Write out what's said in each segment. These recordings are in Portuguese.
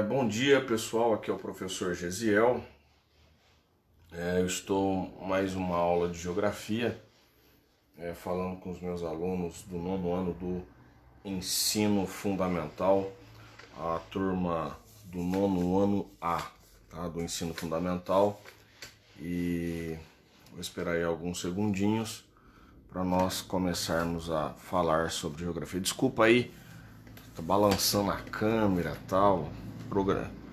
Bom dia pessoal, aqui é o professor Gesiel. Eu estou mais uma aula de geografia, falando com os meus alunos do nono ano do ensino fundamental, a turma do nono ano A, tá? Do ensino fundamental. E vou esperar aí alguns segundinhos para nós começarmos a falar sobre geografia. Desculpa aí, tá balançando a câmera e tal, programa.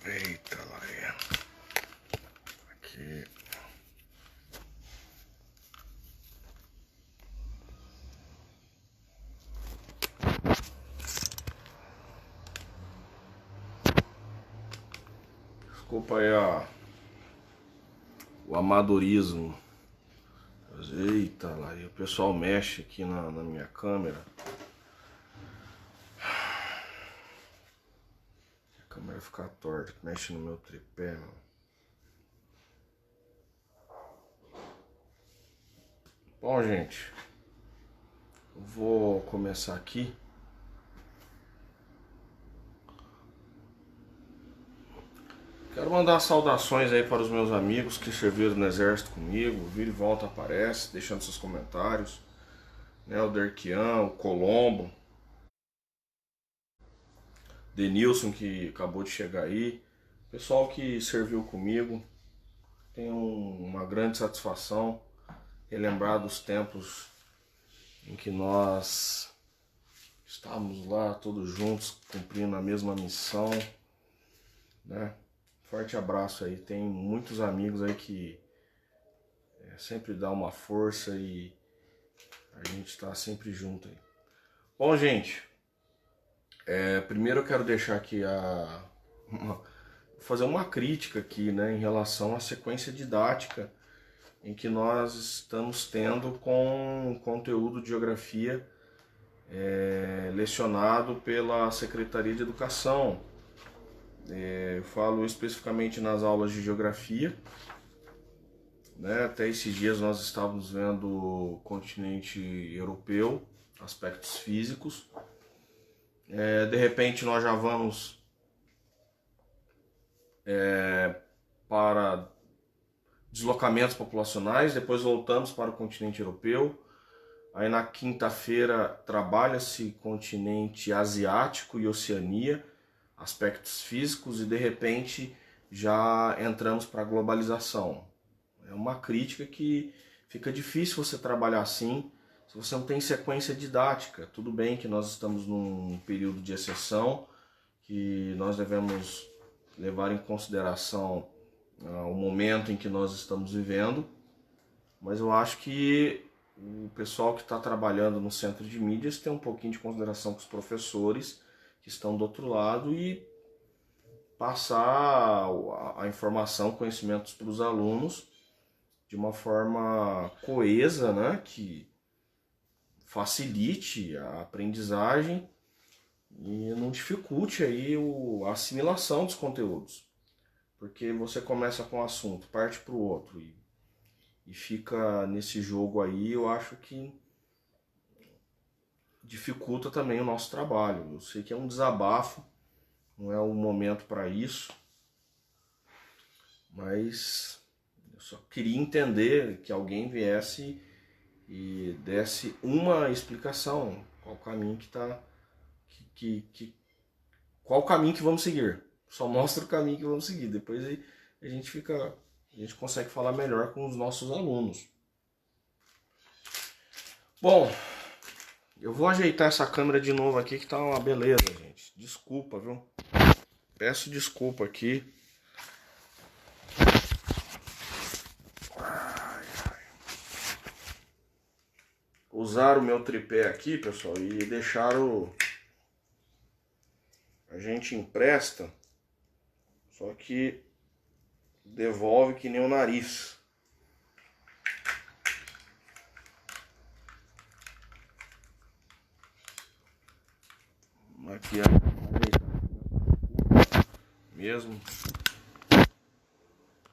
Eita lá, aqui. Desculpa aí o amadorismo. Eita lá, e o pessoal mexe aqui na minha câmera. A câmera fica torta, mexe no meu tripé, meu. Bom, gente, eu vou começar aqui. Quero mandar saudações aí para os meus amigos que serviram no exército comigo. Vira e volta aparece, deixando seus comentários. Né, o Derquian, o Colombo, Denilson que acabou de chegar aí. Pessoal que serviu comigo, tenho uma grande satisfação relembrar dos tempos em que nós estávamos lá todos juntos cumprindo a mesma missão, né? Forte abraço aí, tem muitos amigos aí que sempre dá uma força e a gente está sempre junto aí. Bom, gente, primeiro eu quero deixar aqui fazer uma crítica aqui, né, em relação à sequência didática em que nós estamos tendo com conteúdo de geografia lecionado pela Secretaria de Educação. Eu falo especificamente nas aulas de geografia, né? Até esses dias nós estávamos vendo o continente europeu, aspectos físicos. De repente nós já vamos para deslocamentos populacionais, depois voltamos para o continente europeu. Aí na quinta-feira trabalha-se continente asiático e Oceania, aspectos físicos, e de repente já entramos para a globalização. É uma crítica que fica difícil você trabalhar assim se você não tem sequência didática. Tudo bem que nós estamos num período de exceção, que nós devemos levar em consideração o momento em que nós estamos vivendo, mas eu acho que o pessoal que está trabalhando no centro de mídias tem um pouquinho de consideração com os professores que estão do outro lado e passar a informação, conhecimentos para os alunos de uma forma coesa, né, que facilite a aprendizagem e não dificulte aí a assimilação dos conteúdos. Porque você começa com um assunto, parte para o outro e fica nesse jogo aí, eu acho que dificulta também o nosso trabalho. Eu sei que é um desabafo, não é o momento para isso, mas eu só queria entender que alguém viesse e desse uma explicação, qual o caminho qual o caminho que vamos seguir. Só mostra o caminho que vamos seguir, depois aí a gente consegue falar melhor com os nossos alunos. Bom, eu vou ajeitar essa câmera de novo aqui que tá uma beleza, gente. Desculpa, viu? Peço desculpa aqui. Usaram o meu tripé aqui, pessoal, e deixaram a gente empresta, só que devolve que nem o nariz. Aqui mesmo.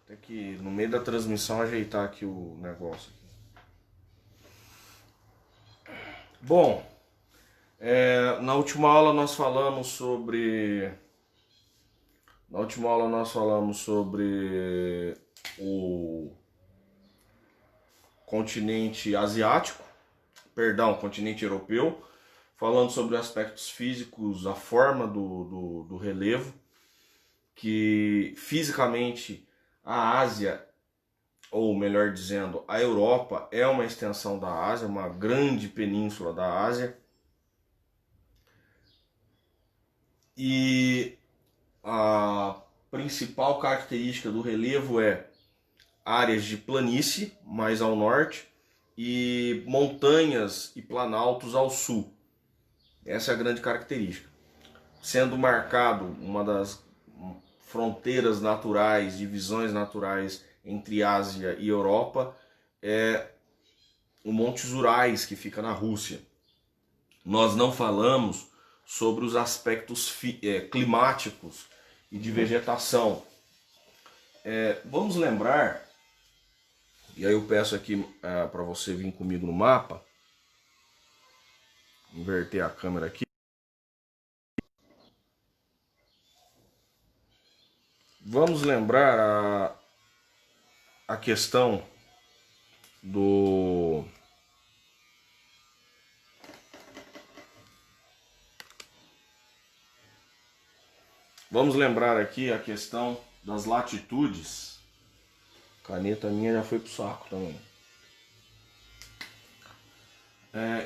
Tem que no meio da transmissão ajeitar aqui o negócio. Bom, na última aula nós falamos sobre o continente asiático, continente europeu, falando sobre aspectos físicos, a forma do relevo, que fisicamente a Ásia, ou melhor dizendo, a Europa é uma extensão da Ásia, uma grande península da Ásia. E a principal característica do relevo é áreas de planície, mais ao norte, e montanhas e planaltos ao sul. Essa é a grande característica. Sendo marcado uma das fronteiras naturais, divisões naturais entre Ásia e Europa, é o Monte Urais, que fica na Rússia. Nós não falamos sobre os aspectos climáticos e de vegetação. Vamos lembrar, e aí eu peço aqui para você vir comigo no mapa, inverter a câmera aqui. Vamos lembrar a questão do... Vamos lembrar aqui a questão das latitudes. A caneta minha já foi pro saco também.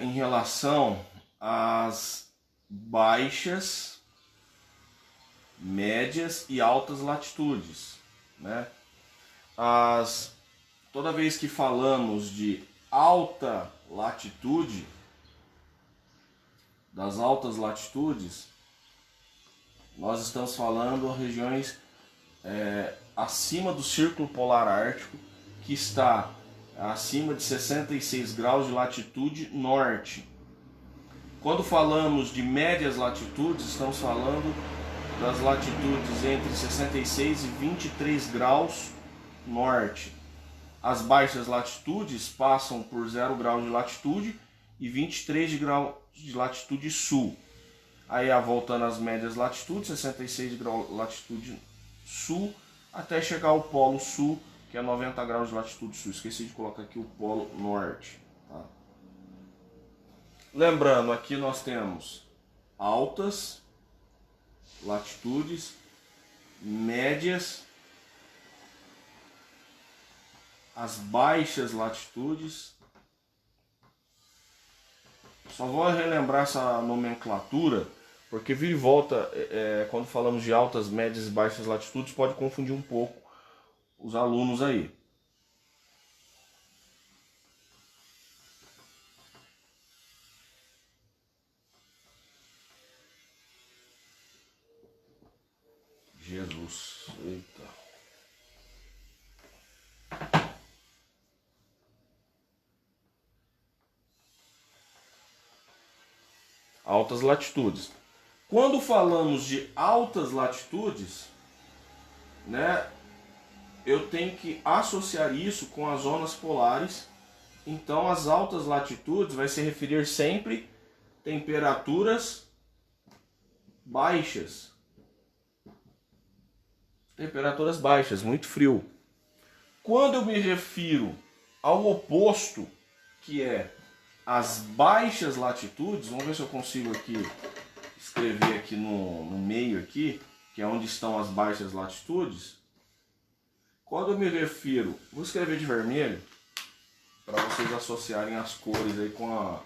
Em relação às baixas, médias e altas latitudes, né? Toda vez que falamos de alta latitude, das altas latitudes, nós estamos falando de regiões acima do Círculo Polar Ártico, que está acima de 66 graus de latitude norte. Quando falamos de médias latitudes, estamos falando das latitudes entre 66 e 23 graus norte. As baixas latitudes passam por 0 graus de latitude e 23 graus de latitude sul. Aí voltando às médias latitudes, 66 graus de latitude sul, até chegar ao polo sul, que é 90 graus de latitude sul. Esqueci de colocar aqui o polo norte. Tá? Lembrando, aqui nós temos altas latitudes, médias, as baixas latitudes. Só vou relembrar essa nomenclatura, porque vira e volta, quando falamos de altas, médias e baixas latitudes, pode confundir um pouco os alunos aí. Jesus, eita. Altas latitudes. Quando falamos de altas latitudes, né, eu tenho que associar isso com as zonas polares. Então, as altas latitudes vai se referir sempre temperaturas baixas. Temperaturas baixas, muito frio. Quando eu me refiro ao oposto, que é as baixas latitudes, vamos ver se eu consigo aqui escrever aqui no meio aqui, que é onde estão as baixas latitudes. Quando eu me refiro, vou escrever de vermelho, para vocês associarem as cores aí com a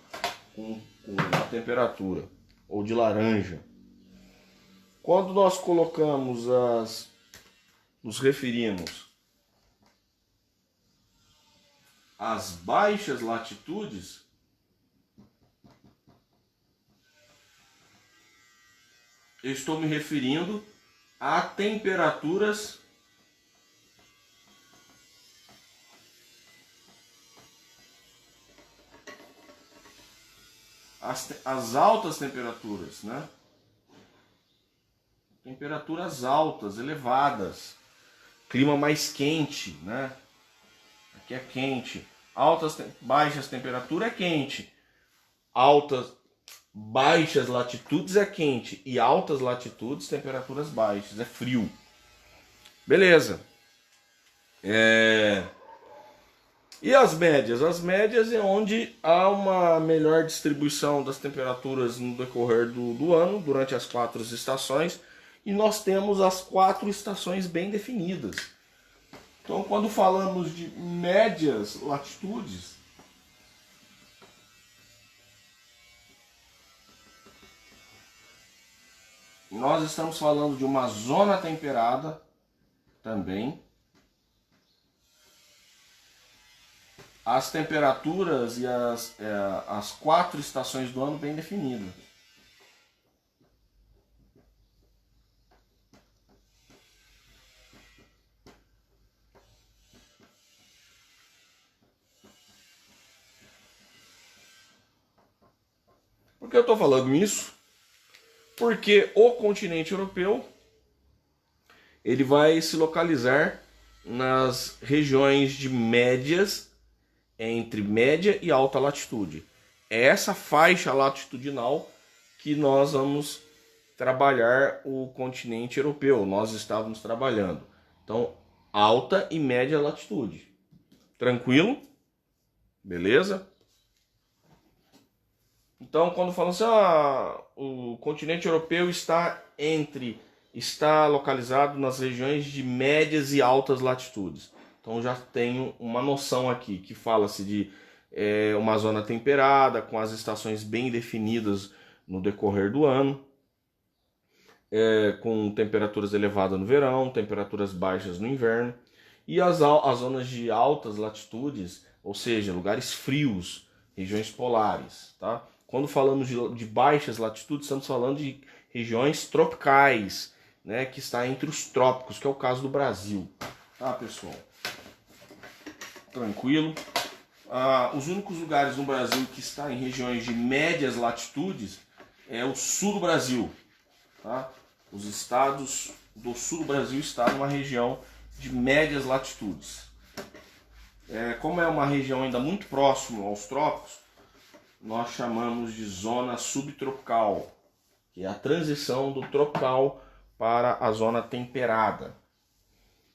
temperatura, ou de laranja. Quando nós colocamos nos referimos às baixas latitudes, eu estou me referindo a temperaturas as altas temperaturas, né? Temperaturas altas, elevadas, clima mais quente, né? Aqui é quente. Baixas temperaturas é quente. Baixas latitudes é quente e altas latitudes, temperaturas baixas, é frio. Beleza. E as médias? As médias é onde há uma melhor distribuição das temperaturas no decorrer do ano, durante as 4 estações, e nós temos as 4 estações bem definidas. Então, quando falamos de médias latitudes, nós estamos falando de uma zona temperada também. As temperaturas e as 4 estações do ano bem definidas. Por que eu estou falando isso? Porque o continente europeu ele vai se localizar nas regiões de médias, entre média e alta latitude. É essa faixa latitudinal que nós vamos trabalhar o continente europeu. Nós estávamos trabalhando. Então, alta e média latitude. Tranquilo? Beleza? Então, quando falamos assim, o continente europeu está localizado nas regiões de médias e altas latitudes. Então já tenho uma noção aqui, que fala-se de uma zona temperada, com as estações bem definidas no decorrer do ano, com temperaturas elevadas no verão, temperaturas baixas no inverno, e as zonas de altas latitudes, ou seja, lugares frios, regiões polares, tá? Quando falamos de baixas latitudes, estamos falando de regiões tropicais, né, que está entre os trópicos, que é o caso do Brasil. Tá, pessoal? Tranquilo. Os únicos lugares no Brasil que está em regiões de médias latitudes é o sul do Brasil. Tá? Os estados do sul do Brasil estão numa região de médias latitudes. Como é uma região ainda muito próxima aos trópicos, nós chamamos de zona subtropical, que é a transição do tropical para a zona temperada.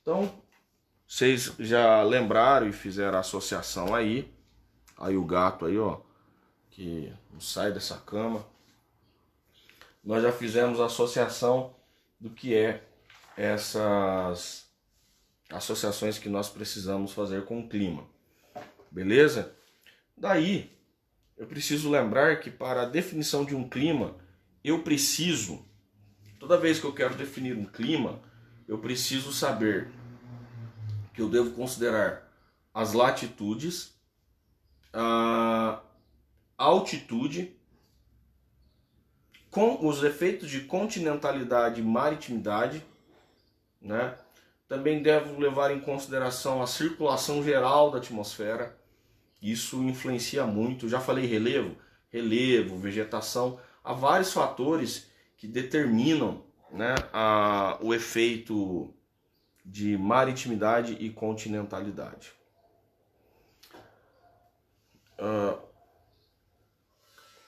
Então, vocês já lembraram e fizeram a associação aí o gato aí, ó, que não sai dessa cama. Nós já fizemos a associação do que é essas associações que nós precisamos fazer com o clima. Beleza? Daí, eu preciso lembrar que para a definição de um clima, toda vez que eu quero definir um clima, eu preciso saber que eu devo considerar as latitudes, a altitude, com os efeitos de continentalidade e maritimidade, né? Também devo levar em consideração a circulação geral da atmosfera. Isso influencia muito. Já falei relevo, vegetação. Há vários fatores que determinam, né, o efeito de maritimidade e continentalidade.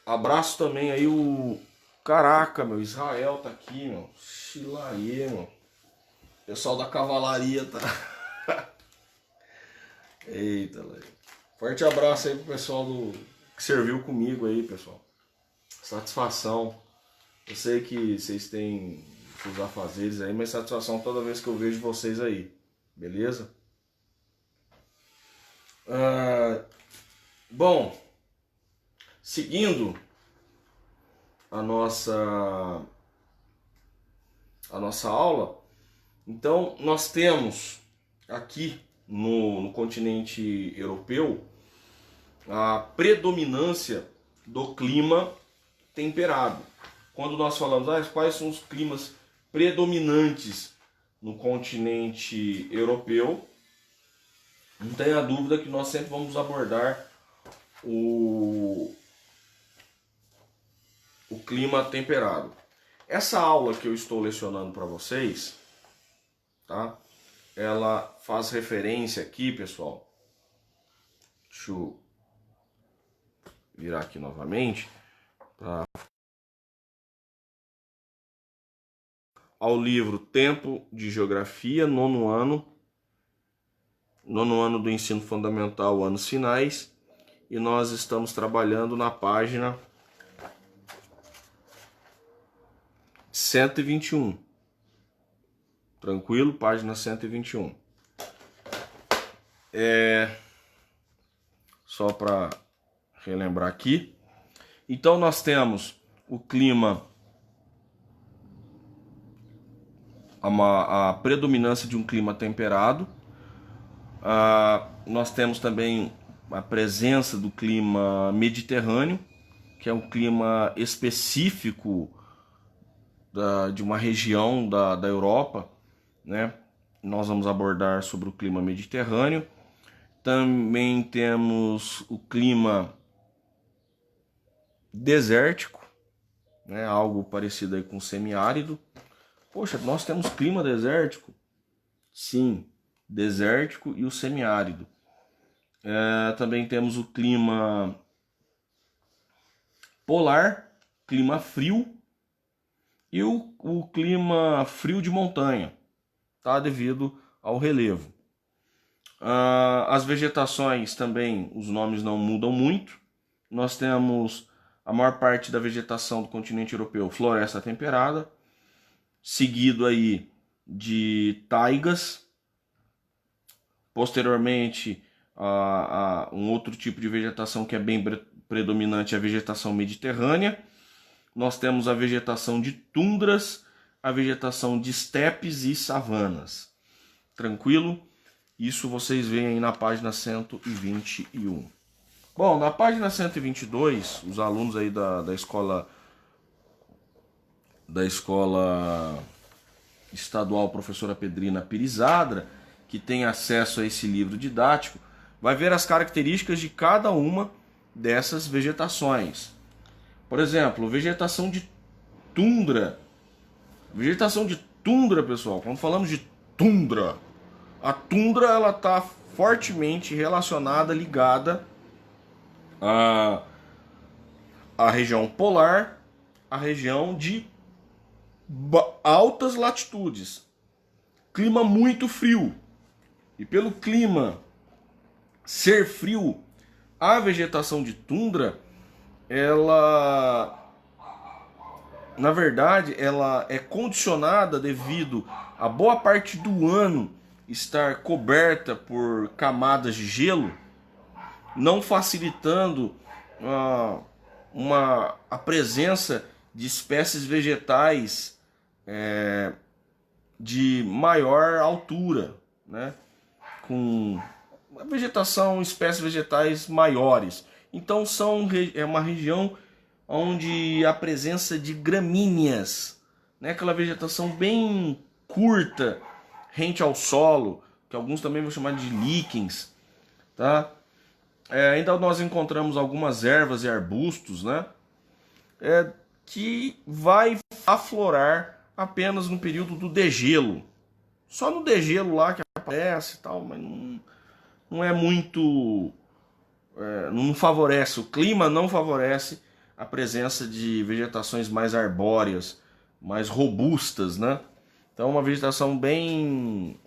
Abraço também aí o... Caraca, meu, Israel tá aqui, meu. Xilaê, meu. Pessoal da cavalaria tá... Eita, Léo. Forte abraço aí pro pessoal que serviu comigo aí, pessoal. Satisfação. Eu sei que vocês têm os afazeres aí, mas satisfação toda vez que eu vejo vocês aí. Beleza? Bom, seguindo a nossa aula, então nós temos aqui no continente europeu a predominância do clima temperado. quando nós falamos quais são os climas predominantes no continente europeu, não tenha dúvida que nós sempre vamos abordar o clima temperado. Essa aula que eu estou lecionando para vocês, tá? Ela faz referência aqui, pessoal. Deixa eu virar aqui novamente ao livro Tempo de Geografia, nono ano do ensino fundamental, anos finais, e nós estamos trabalhando na página 121. Tranquilo? Página 121. Só para relembrar aqui. Então nós temos o clima, a predominância de um clima temperado. Nós temos também a presença do clima mediterrâneo, que é um clima específico de uma região da Europa, né? Nós vamos abordar sobre o clima mediterrâneo. Também temos o clima desértico, né? Algo parecido aí com semiárido. Poxa, nós temos clima desértico? Sim, desértico e o semiárido. Também temos o clima polar, clima frio, e o clima frio de montanha, tá? Devido ao relevo. As vegetações também, os nomes não mudam muito. Nós temos a maior parte da vegetação do continente europeu, floresta temperada, seguido aí de taigas. Posteriormente, um outro tipo de vegetação que é bem predominante é a vegetação mediterrânea. Nós temos a vegetação de tundras, a vegetação de estepes e savanas. Tranquilo? Isso vocês veem aí na página 121. Bom, na página 122, os alunos aí da escola estadual Professora Pedrina Pirizadra, que tem acesso a esse livro didático, vai ver as características de cada uma dessas vegetações. Por exemplo, vegetação de tundra. Vegetação de tundra, pessoal, quando falamos de tundra, a tundra ela está fortemente relacionada, ligada à região polar, à região de altas latitudes. Clima muito frio. E pelo clima ser frio, a vegetação de tundra, ela, na verdade, ela é condicionada devido a boa parte do ano estar coberta por camadas de gelo, não facilitando a presença de espécies vegetais de maior altura, né? Com vegetação, espécies vegetais maiores. Então é uma região onde a presença de gramíneas, né? Aquela vegetação bem curta, rente ao solo, que alguns também vão chamar de líquens, tá? Ainda nós encontramos algumas ervas e arbustos, né? Que vai aflorar apenas no período do degelo. Só no degelo lá que aparece e tal, mas não é muito... não favorece, o clima não favorece a presença de vegetações mais arbóreas, mais robustas, né? Então uma vegetação bem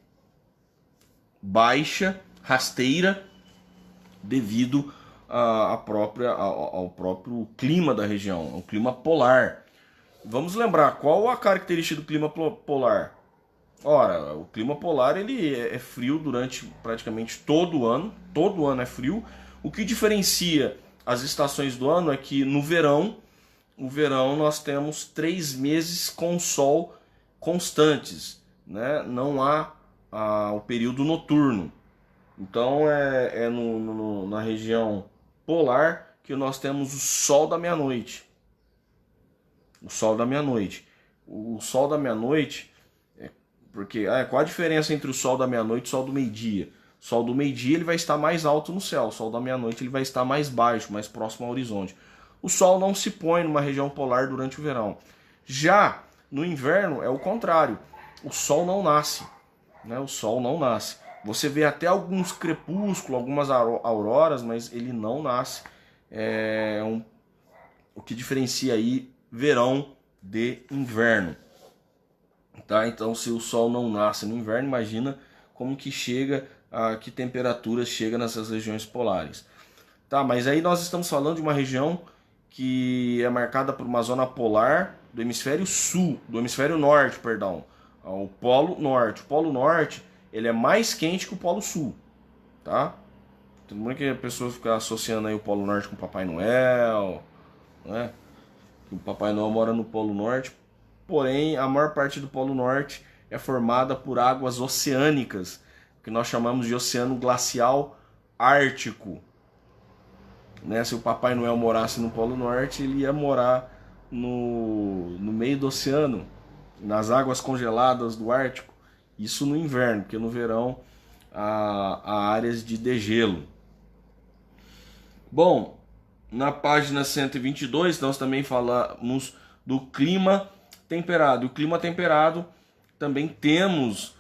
baixa, rasteira, devido ao próprio clima da região, o clima polar. Vamos lembrar, qual a característica do clima polar? Ora, o clima polar ele é frio durante praticamente todo o ano é frio. O que diferencia as estações do ano é que no verão nós temos 3 meses com sol constantes, né? Não há o período noturno. Então na região polar que nós temos o sol da meia-noite. o sol da meia-noite. O sol da meia-noite, porque qual a diferença entre o sol da meia-noite e o sol do meio-dia? O sol do meio-dia ele vai estar mais alto no céu, o sol da meia-noite ele vai estar mais baixo, mais próximo ao horizonte. O sol não se põe numa região polar durante o verão. Já no inverno é o contrário, o sol não nasce, né? O sol não nasce. Você vê até alguns crepúsculos, algumas auroras, mas ele não nasce. O que diferencia aí verão de inverno. Tá? Então, se o sol não nasce no inverno, imagina como que chega, que temperatura chega nessas regiões polares. Tá, mas aí nós estamos falando de uma região que é marcada por uma zona polar do hemisfério sul, do hemisfério norte, perdão, o Polo Norte. O Polo Norte ele é mais quente que o Polo Sul, tá? Tem muito que a pessoa fica associando aí o Polo Norte com o Papai Noel, né? O Papai Noel mora no Polo Norte, porém a maior parte do Polo Norte é formada por águas oceânicas, que nós chamamos de Oceano Glacial Ártico. Né? Se o Papai Noel morasse no Polo Norte, ele ia morar no meio do oceano, nas águas congeladas do Ártico. Isso no inverno, porque no verão há áreas de degelo. Bom, na página 122 nós também falamos do clima temperado. O clima temperado também temos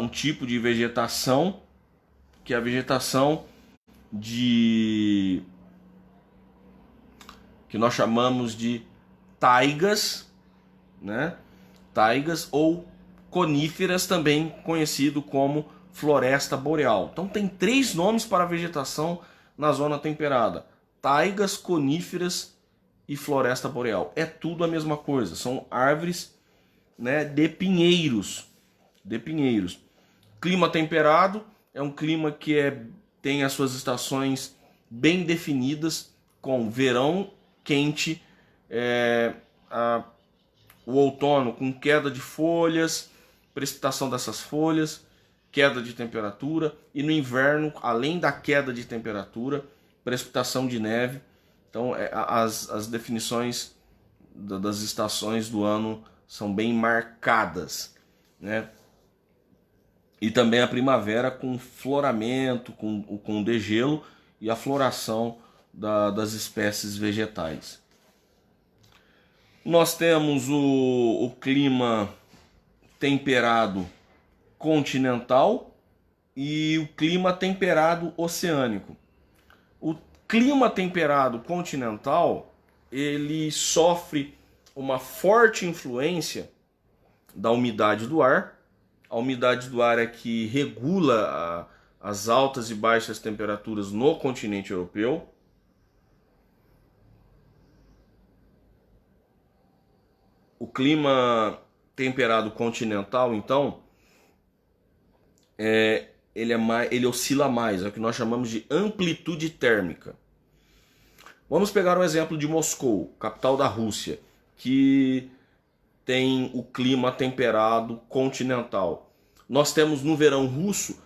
um tipo de vegetação, que é a vegetação que nós chamamos de taigas, né? Taigas ou coníferas, também conhecido como floresta boreal. Então tem 3 nomes para a vegetação na zona temperada: taigas, coníferas e floresta boreal. É tudo a mesma coisa, são árvores, né, de pinheiros. Clima temperado é um clima que tem as suas estações bem definidas, com verão quente, o outono com queda de folhas, precipitação dessas folhas, queda de temperatura, e no inverno, além da queda de temperatura, precipitação de neve. Então as definições das estações do ano são bem marcadas, né? E também a primavera com floramento, com degelo e a floração das espécies vegetais. Nós temos o clima temperado continental e o clima temperado oceânico. O clima temperado continental, ele sofre uma forte influência da umidade do ar. A umidade do ar é que regula as altas e baixas temperaturas no continente europeu. O clima temperado continental, então, ele oscila mais, é o que nós chamamos de amplitude térmica. Vamos pegar um exemplo de Moscou, capital da Rússia, que tem o clima temperado continental. Nós temos no verão russo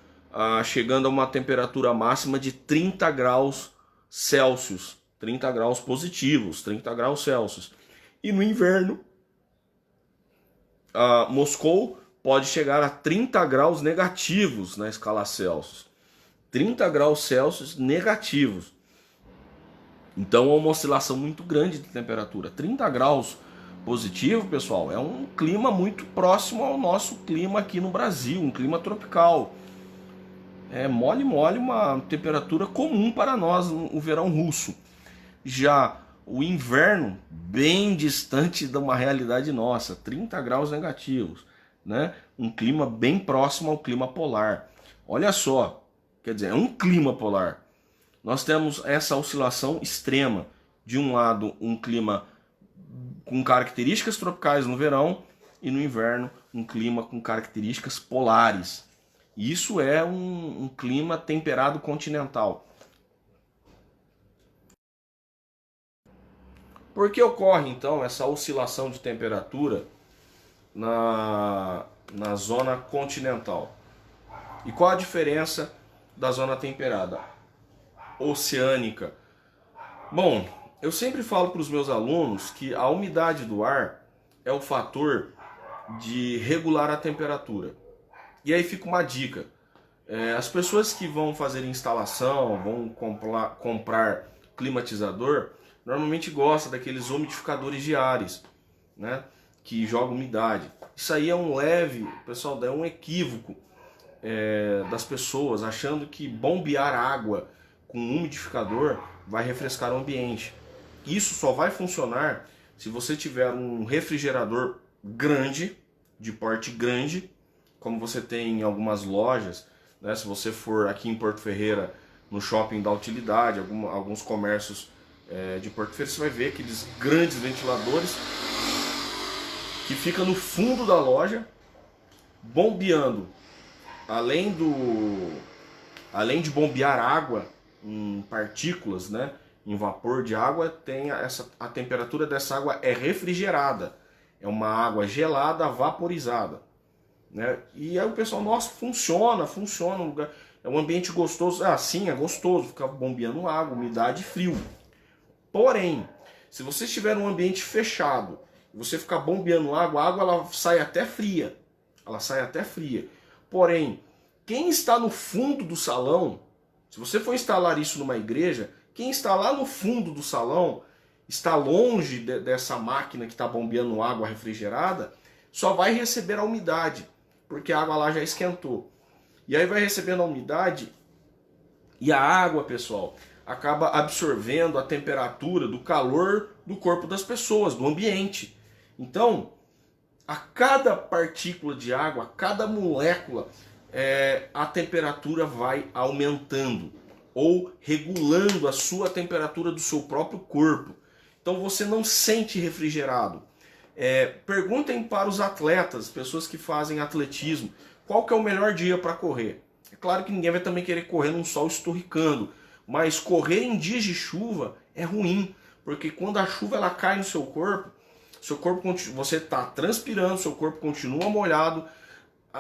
chegando a uma temperatura máxima de 30 graus Celsius, 30 graus positivos, 30 graus Celsius. E no inverno, Moscou pode chegar a 30 graus negativos na escala Celsius. 30 graus Celsius negativos. Então é uma oscilação muito grande de temperatura. 30 graus positivo, pessoal, é um clima muito próximo ao nosso clima aqui no Brasil, um clima tropical. É mole, uma temperatura comum para nós no verão russo. Já o inverno, bem distante de uma realidade nossa, 30 graus negativos, né? Um clima bem próximo ao clima polar. Olha só, quer dizer, é um clima polar. Nós temos essa oscilação extrema. De um lado, um clima com características tropicais no verão, e no inverno, um clima com características polares. Isso é um clima temperado continental. Por que ocorre, então, essa oscilação de temperatura na zona continental? E qual a diferença da zona temperada oceânica? Bom, Eu sempre falo para os meus alunos que a umidade do ar é o fator de regular a temperatura. E aí fica uma dica. As pessoas que vão fazer instalação, vão comprar climatizador, normalmente gostam daqueles umidificadores de ares, né, que jogam umidade. Isso aí é um leve, pessoal, é um equívoco das pessoas, achando que bombear água com um umidificador vai refrescar o ambiente. Isso só vai funcionar se você tiver um refrigerador grande, de porte grande, como você tem em algumas lojas, né? Se você for aqui em Porto Ferreira, no shopping da utilidade, alguns comércios de Porto Ferreira, você vai ver aqueles grandes ventiladores que fica no fundo da loja, bombeando, além de bombear água em partículas, né, em vapor de água, a temperatura dessa água é refrigerada, é uma água gelada vaporizada, né? E aí o pessoal, nossa, funciona, é um ambiente gostoso. Ah, sim, é gostoso ficar bombeando água, umidade e frio. Porém, se você estiver num ambiente fechado, você ficar bombeando água, a água ela sai até fria. Ela sai até fria. Porém, quem está no fundo do salão, se você for instalar isso numa igreja, quem está lá no fundo do salão, está longe dessa máquina que está bombeando água refrigerada, só vai receber a umidade, porque a água lá já esquentou. E aí vai recebendo a umidade e a água, pessoal, acaba absorvendo a temperatura do calor do corpo das pessoas, do ambiente. Então, a cada partícula de água, a cada molécula, a temperatura vai aumentando ou regulando a sua temperatura do seu próprio corpo. Então você não sente refrigerado. Perguntem para os atletas, pessoas que fazem atletismo, qual que é o melhor dia para correr. É claro que ninguém vai também querer correr num sol esturricando, mas correr em dias de chuva é ruim, porque quando a chuva ela cai no seu corpo, você está transpirando, seu corpo continua molhado.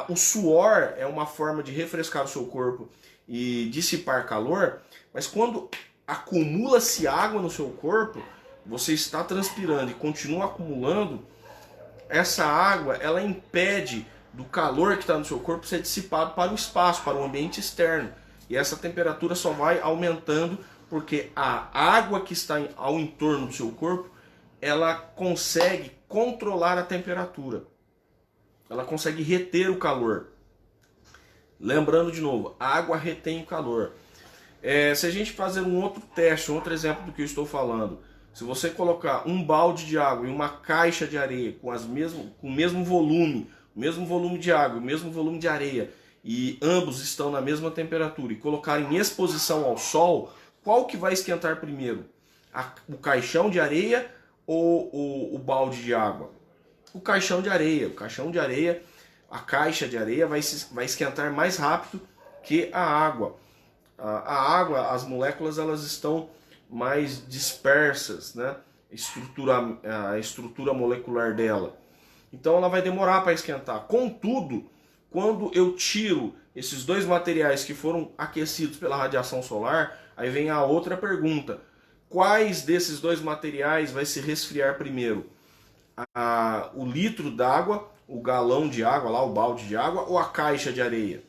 O suor é uma forma de refrescar o seu corpo e dissipar calor, mas quando acumula-se água no seu corpo, você está transpirando e continua acumulando, essa água ela impede do calor que está no seu corpo ser dissipado para o espaço, para o ambiente externo. E essa temperatura só vai aumentando porque a água que está ao entorno do seu corpo, ela consegue controlar a temperatura. Ela consegue reter o calor. Lembrando de novo, a água retém o calor. Se a gente fazer um outro teste, um outro exemplo do que eu estou falando, se você colocar um balde de água e uma caixa de areia com o mesmo volume de água, o mesmo volume de areia, e ambos estão na mesma temperatura, e colocar em exposição ao sol, qual que vai esquentar primeiro? O caixão de areia ou o balde de água? O caixão de areia. A caixa de areia vai esquentar mais rápido que a água. A água, as moléculas elas estão mais dispersas, né? A estrutura molecular dela. Então ela vai demorar para esquentar. Contudo, quando eu tiro esses dois materiais que foram aquecidos pela radiação solar, aí vem a outra pergunta. Quais desses dois materiais vai se resfriar primeiro? O litro d'água, o galão de água, lá o balde de água, ou a caixa de areia?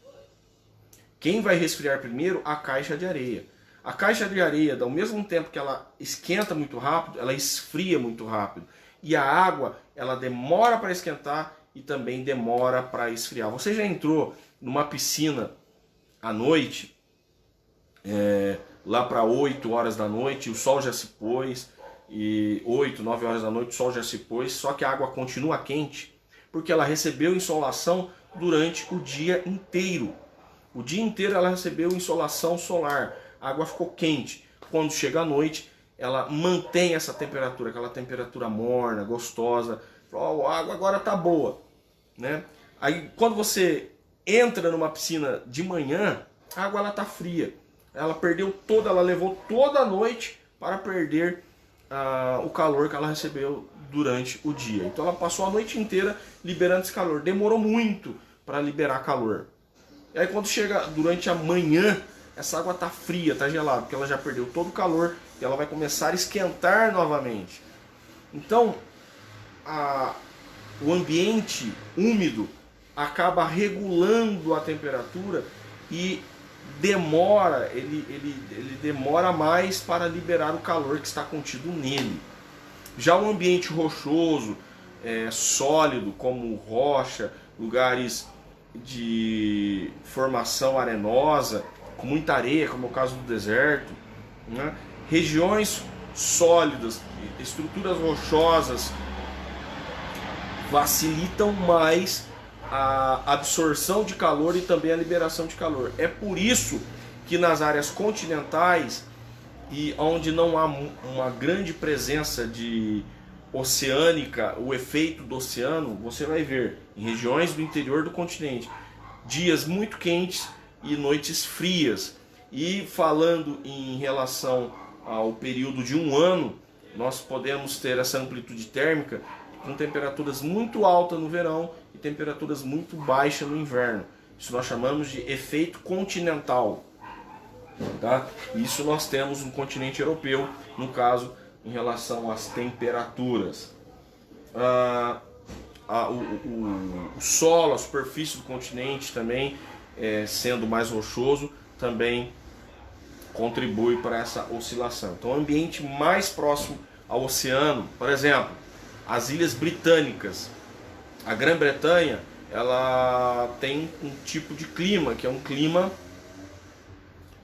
Quem vai resfriar primeiro? A caixa de areia. A caixa de areia, ao mesmo tempo que ela esquenta muito rápido, ela esfria muito rápido. E a água, ela demora para esquentar e também demora para esfriar. Você já entrou numa piscina à noite, lá para 8 horas da noite, o sol já se pôs, e 8, 9 horas da noite o sol já se pôs, só que a água continua quente, porque ela recebeu insolação durante o dia inteiro. O dia inteiro ela recebeu insolação solar, a água ficou quente. Quando chega a noite, ela mantém essa temperatura, aquela temperatura morna, gostosa. A água agora tá boa, né? Aí quando você entra numa piscina de manhã, a água ela tá fria. Ela levou toda a noite para perder o calor que ela recebeu durante o dia. Então ela passou a noite inteira liberando esse calor. Demorou muito para liberar calor. E aí quando chega durante a manhã, essa água tá fria, tá gelada, porque ela já perdeu todo o calor e ela vai começar a esquentar novamente. Então, o ambiente úmido acaba regulando a temperatura e ele demora mais para liberar o calor que está contido nele. Já o ambiente rochoso, sólido, como rocha, lugares de formação arenosa, com muita areia, como é o caso do deserto, né? Regiões sólidas, estruturas rochosas, facilitam mais a absorção de calor e também a liberação de calor. É por isso que nas áreas continentais e onde não há uma grande presença de oceânica, o efeito do oceano, você vai ver em regiões do interior do continente dias muito quentes e noites frias. E falando em relação ao período de um ano, nós podemos ter essa amplitude térmica com temperaturas muito altas no verão e temperaturas muito baixas no inverno. Isso nós chamamos de efeito continental. Tá? Isso nós temos no continente europeu, no caso, em relação às temperaturas. O solo, a superfície do continente também, sendo mais rochoso, também contribui para essa oscilação. Então, o ambiente mais próximo ao oceano, por exemplo, as Ilhas Britânicas, a Grã-Bretanha, ela tem um tipo de clima, que é um clima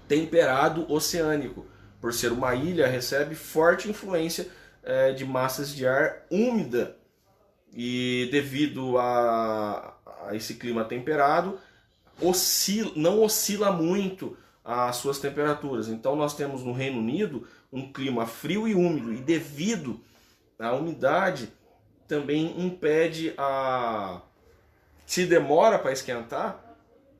temperado oceânico. Por ser uma ilha, recebe forte influência de massas de ar úmida. E devido a esse clima temperado, não oscila muito as suas temperaturas. Então nós temos no Reino Unido um clima frio e úmido. E devido à umidade, também impede se demora para esquentar,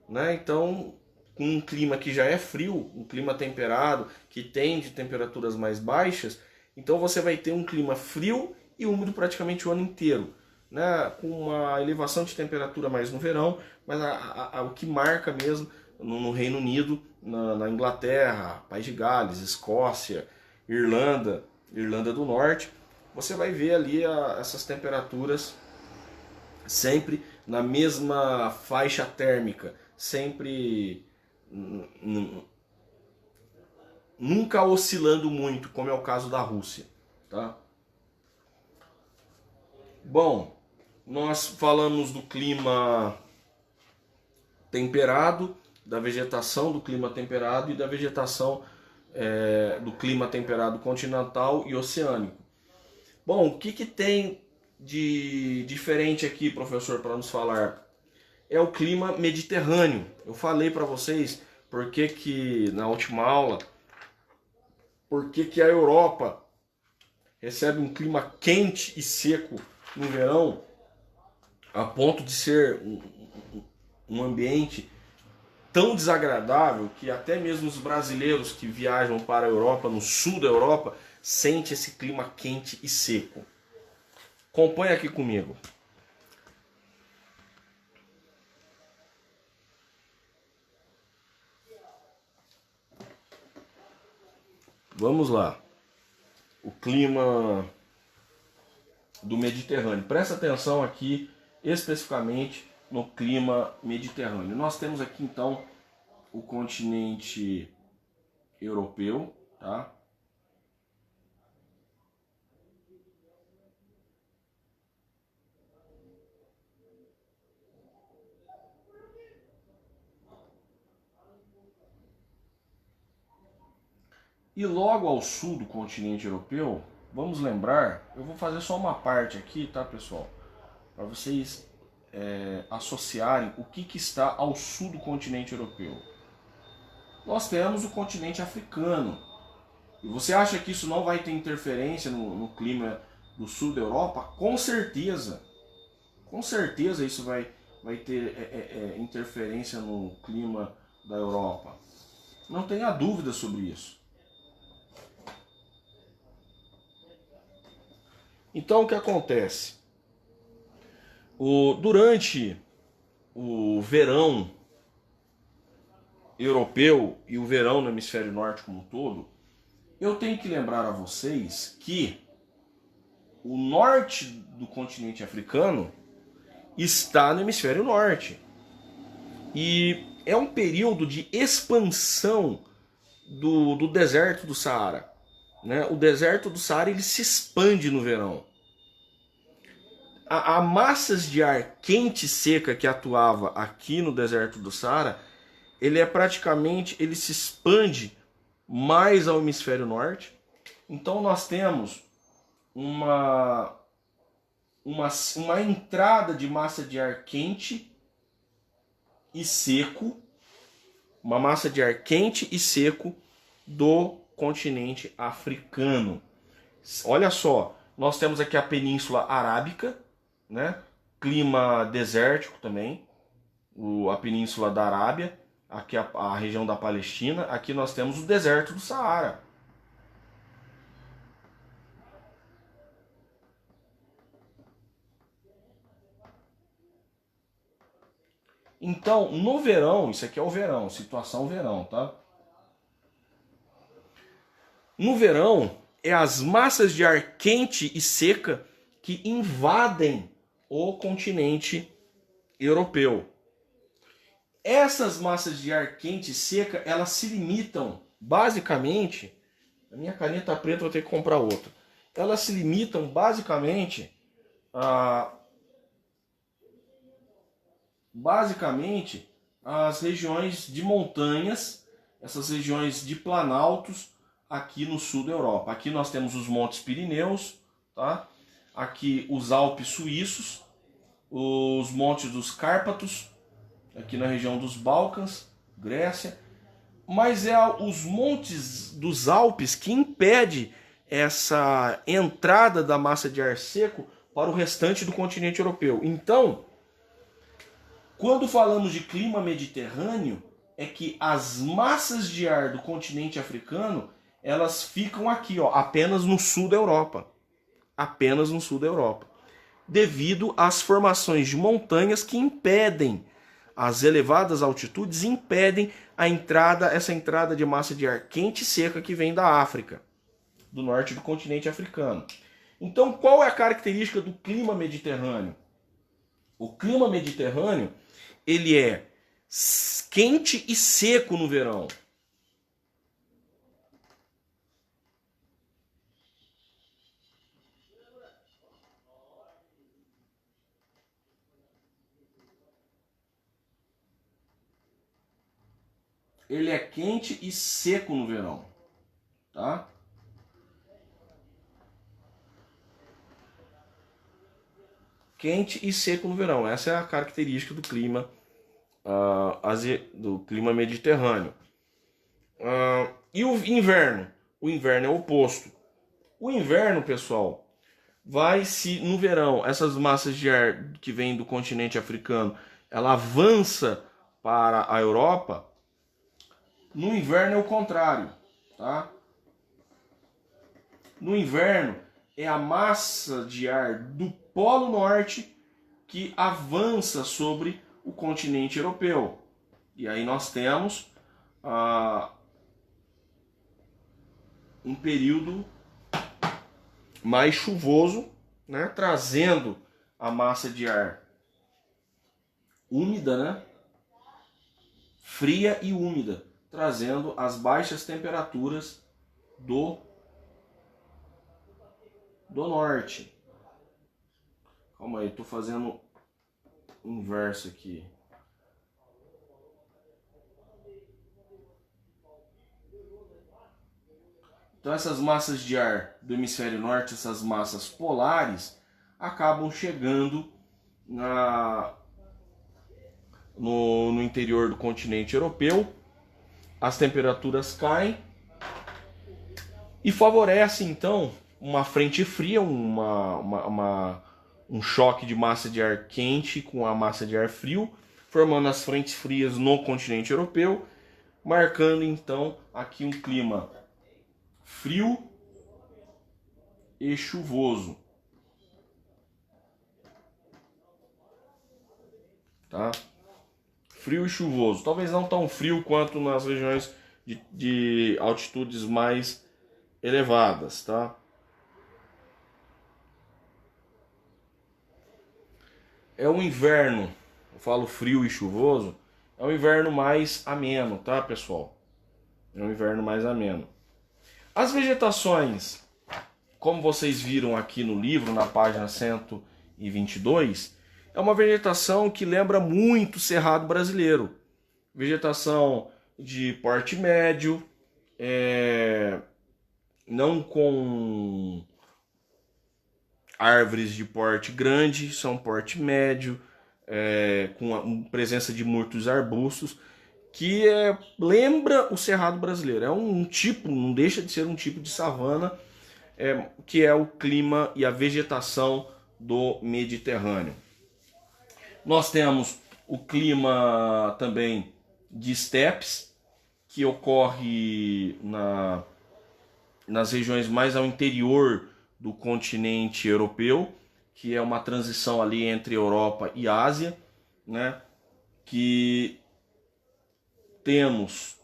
né? Então, com um clima que já é frio, um clima temperado, que tende temperaturas mais baixas, então você vai ter um clima frio e úmido praticamente o ano inteiro, né? Com uma elevação de temperatura mais no verão, mas o que marca mesmo no Reino Unido, na Inglaterra, País de Gales, Escócia, Irlanda do Norte, você vai ver ali essas temperaturas sempre na mesma faixa térmica, sempre nunca oscilando muito, como é o caso da Rússia, tá? Bom, nós falamos do clima temperado, da vegetação do clima temperado e da vegetação do clima temperado continental e oceânico. Bom, o que tem de diferente aqui, professor, para nos falar? É o clima mediterrâneo. Eu falei para vocês na última aula, porque a Europa recebe um clima quente e seco no verão, a ponto de ser um ambiente tão desagradável que até mesmo os brasileiros que viajam para a Europa, no sul da Europa, sentem esse clima quente e seco. Acompanhe aqui comigo. Vamos lá. O clima do Mediterrâneo. Presta atenção aqui especificamente no clima mediterrâneo. Nós temos aqui então o continente europeu, tá? E logo ao sul do continente europeu, vamos lembrar, eu vou fazer só uma parte aqui, tá, pessoal? Para vocês associarem o que está ao sul do continente europeu. Nós temos o continente africano. E você acha que isso não vai ter interferência no clima do sul da Europa? Com certeza. Com certeza isso vai ter interferência no clima da Europa. Não tenha dúvida sobre isso. Então o que acontece? Durante o verão europeu e o verão no hemisfério norte como um todo, Eu tenho que lembrar a vocês que o norte do continente africano está no hemisfério norte. E é um período de expansão do deserto do Saara. Né? O deserto do Saara ele se expande no verão. A massas de ar quente e seca que atuava aqui no deserto do Saara, ele se expande mais ao hemisfério norte. Então nós temos uma entrada de massa de ar quente e seco, uma massa de ar quente e seco do continente africano. Olha só, nós temos aqui a Península Arábica, né? Clima desértico também, a Península da Arábia, aqui a região da Palestina, aqui nós temos o deserto do Saara. Então, no verão, isso aqui é o verão, situação verão, tá? No verão, é as massas de ar quente e seca que invadem o continente europeu. Essas massas de ar quente e seca, elas se limitam, basicamente, a minha caneta preta vou ter que comprar outra. Elas se limitam, basicamente, às regiões de montanhas, essas regiões de planaltos, aqui no sul da Europa. Aqui nós temos os Montes Pirineus, tá? Aqui os Alpes suíços, os Montes dos Cárpatos, aqui na região dos Balcãs, Grécia. Mas é os Montes dos Alpes que impede essa entrada da massa de ar seco para o restante do continente europeu. Então, quando falamos de clima mediterrâneo, é que as massas de ar do continente africano elas ficam aqui, ó, apenas no sul da Europa. Apenas no sul da Europa. Devido às formações de montanhas que impedem, as elevadas altitudes impedem essa entrada de massa de ar quente e seca que vem da África, do norte do continente africano. Então, qual é a característica do clima mediterrâneo? O clima mediterrâneo, ele é quente e seco no verão. Ele é quente e seco no verão, tá? Quente e seco no verão. Essa é a característica do clima mediterrâneo. E o inverno? O inverno é o oposto. O inverno, pessoal, no verão, essas massas de ar que vêm do continente africano, ela avança para a Europa. No inverno é o contrário, tá? No inverno é a massa de ar do Polo Norte que avança sobre o continente europeu. E aí nós temos um período mais chuvoso, né? Trazendo a massa de ar úmida, né? Fria e úmida, trazendo as baixas temperaturas do norte. Calma aí, estou fazendo inverso aqui. Então essas massas de ar do hemisfério norte, essas massas polares, acabam chegando no interior do continente europeu. As temperaturas caem e favorece então uma frente fria, um choque de massa de ar quente com a massa de ar frio, formando as frentes frias no continente europeu, marcando então aqui um clima frio e chuvoso. Tá? Frio e chuvoso. Talvez não tão frio quanto nas regiões de altitudes mais elevadas, tá? É um inverno, eu falo frio e chuvoso, é um inverno mais ameno, tá, pessoal? É um inverno mais ameno. As vegetações, como vocês viram aqui no livro, na página 122, é uma vegetação que lembra muito o Cerrado brasileiro. Vegetação de porte médio, não com árvores de porte grande, são porte médio, com a presença de muitos arbustos, que lembra o Cerrado brasileiro. É um tipo, não deixa de ser um tipo de savana, que é o clima e a vegetação do Mediterrâneo. Nós temos o clima também de estepes, que ocorre nas regiões mais ao interior do continente europeu, que é uma transição ali entre Europa e Ásia, né? Que temos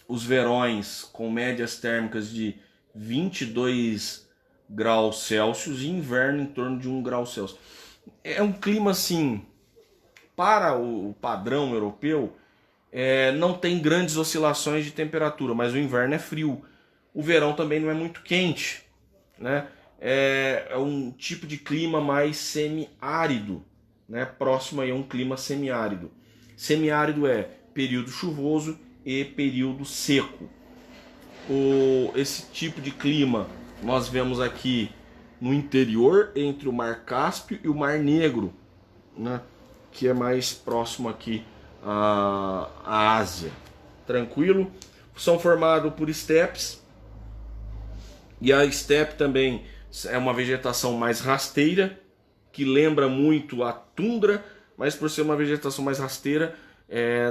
os verões com médias térmicas de 22 graus Celsius e inverno em torno de 1 grau Celsius. É um clima assim, para o padrão europeu, não tem grandes oscilações de temperatura, mas o inverno é frio. O verão também não é muito quente, né? É um tipo de clima mais semiárido, né? Próximo aí a um clima semiárido. Semiárido é período chuvoso e período seco. Esse tipo de clima nós vemos aqui no interior, entre o Mar Cáspio e o Mar Negro, né? Que é mais próximo aqui à Ásia. Tranquilo? São formados por estepes, e a estepe também é uma vegetação mais rasteira, que lembra muito a tundra, mas por ser uma vegetação mais rasteira,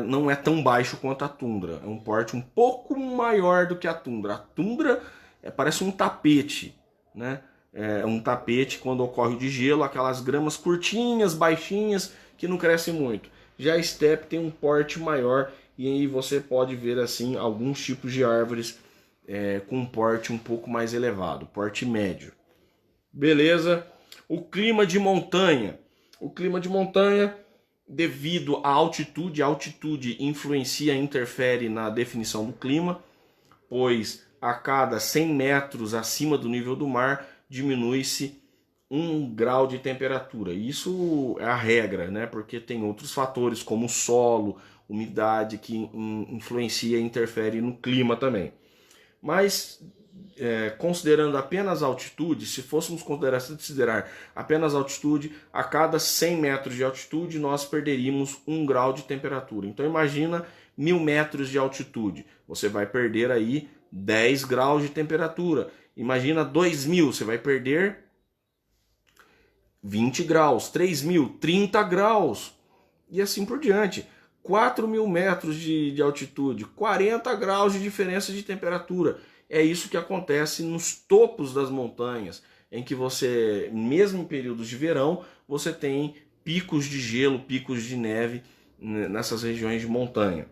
não é tão baixo quanto a tundra. É um porte um pouco maior do que a tundra. A tundra parece um tapete, né? É um tapete quando ocorre o de gelo, aquelas gramas curtinhas, baixinhas, que não crescem muito. Já a estepe tem um porte maior, e aí você pode ver assim alguns tipos de árvores com um porte um pouco mais elevado, porte médio. Beleza? O clima de montanha. O clima de montanha, devido à altitude, a altitude influencia, interfere na definição do clima, pois a cada 100 metros acima do nível do mar diminui-se 1 grau de temperatura. Isso é a regra, né? Porque tem outros fatores como solo, umidade, que influencia e interfere no clima também. Mas considerando apenas a altitude, se fôssemos considerar apenas a altitude, a cada 100 metros de altitude nós perderíamos 1 grau de temperatura. Então imagina 1000 metros de altitude, você vai perder aí 10 graus de temperatura. Imagina 2000, você vai perder 20 graus, 3000, 30 graus, e assim por diante. 4.000 metros de altitude, 40 graus de diferença de temperatura. É isso que acontece nos topos das montanhas, em que você, mesmo em períodos de verão, você tem picos de gelo, picos de neve nessas regiões de montanha,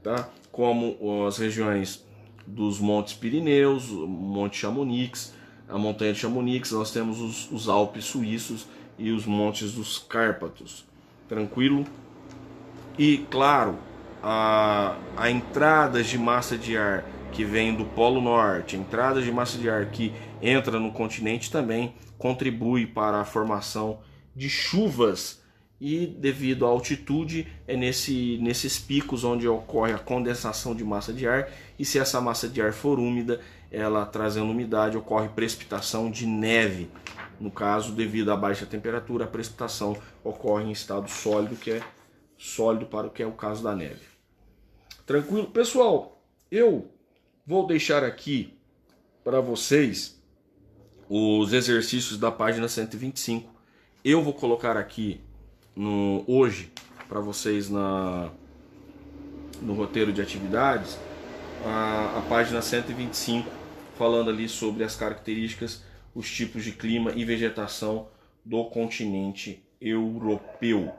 tá? Como as regiões dos Montes Pirineus, o Monte Chamonix, a montanha de Chamonix, nós temos os Alpes suíços e os montes dos Cárpatos. Tranquilo? E claro, a entradas de massa de ar que vem do Polo Norte, entradas de massa de ar que entra no continente também contribui para a formação de chuvas, e devido à altitude é nesses picos onde ocorre a condensação de massa de ar, e se essa massa de ar for úmida, ela trazendo umidade, ocorre precipitação de neve. No caso, devido à baixa temperatura, a precipitação ocorre em estado sólido, que é sólido para o que é o caso da neve. Tranquilo? Pessoal, eu vou deixar aqui para vocês os exercícios da página 125. Eu vou colocar aqui hoje para vocês no roteiro de atividades a página 125, falando ali sobre as características, os tipos de clima e vegetação do continente europeu.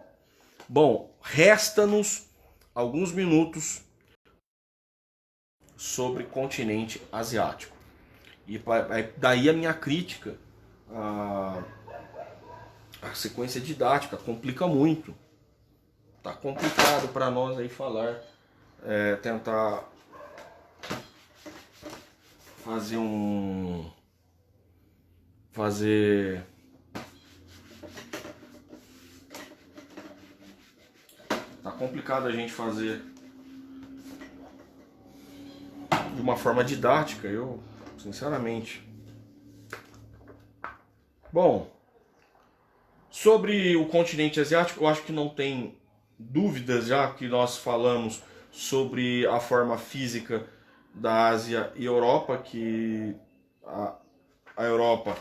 Bom, resta-nos alguns minutos sobre continente asiático. E daí a minha crítica, a sequência didática complica muito. Tá complicado para nós aí falar, tentar tá complicado a gente fazer de uma forma didática, eu, sinceramente. Bom, sobre o continente asiático, eu acho que não tem dúvidas, já que nós falamos sobre a forma física da Ásia e Europa, que a Europa